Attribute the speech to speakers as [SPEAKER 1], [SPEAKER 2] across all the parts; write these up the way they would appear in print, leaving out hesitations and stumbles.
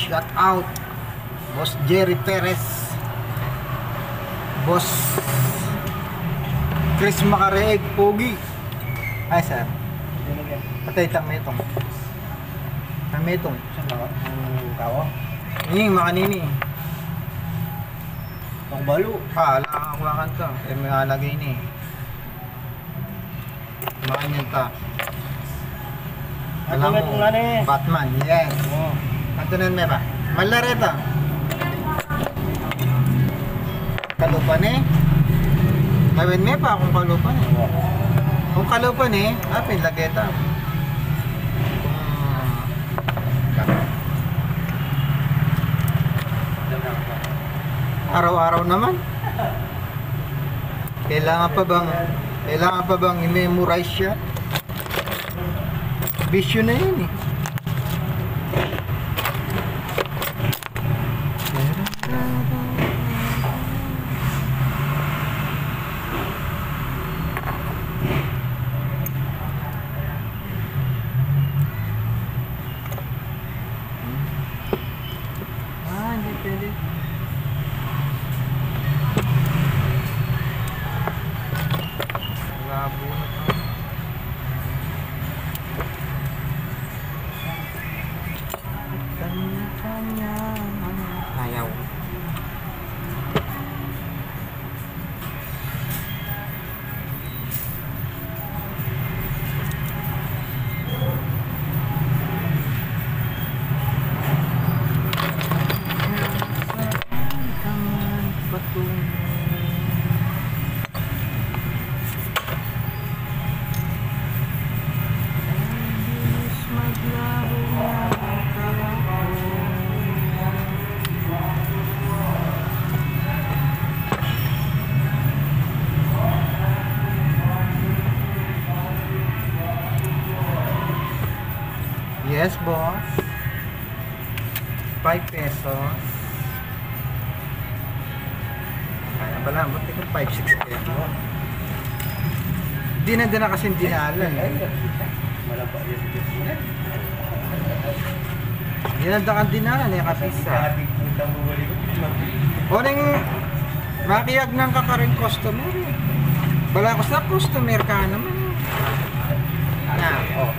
[SPEAKER 1] shout out Boss Jerry Perez, Boss Chris Makareeg, Pogi. Ay sir, patay tametong. Tametong.
[SPEAKER 2] Saan ba? Ang kawa?
[SPEAKER 1] Ini makanini.
[SPEAKER 2] Ang balo.
[SPEAKER 1] Lakakuha ka. May alagay ni. Makanyan ka.
[SPEAKER 2] Alam mo,
[SPEAKER 1] Batman, yes.
[SPEAKER 2] Oh.
[SPEAKER 1] Antunan me ba? Malareta. Kalupan eh. Gawin me pa kung kalupan eh. Kung kalupan eh, lageta. Araw-araw naman. Kailangan pa bang i-memorize siya? Bisyo na yun eh. Hindi pwede. Labo na to. Kanya-kanya. Ayaw. Yes, boss. 5 pesos. Kaya pala, buti ko 5-6 pesos. Di na kasi dinalan.
[SPEAKER 2] Wala pa yun.
[SPEAKER 1] Di na dinalan eh, kapisa. O nang makiyag ng kakaring customer eh. Wala ko sa customer ka naman. Oh.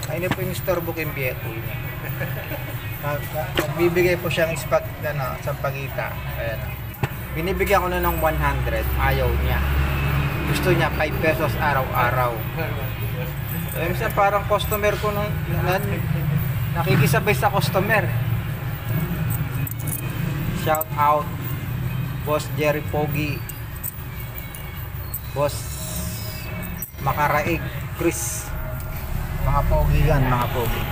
[SPEAKER 1] Ayun po yung store book yung Bieto. Nagbibigay po siyang sa pagita. Ayan. Binibigyan ko na ng 100. Ayaw niya. Gusto niya 5 pesos araw-araw. Minsan parang customer ko nakikisabay sa customer. Shout out Boss Jerry Pogi, Boss Makaraig Chris. Mga pogi yan, mga pogi.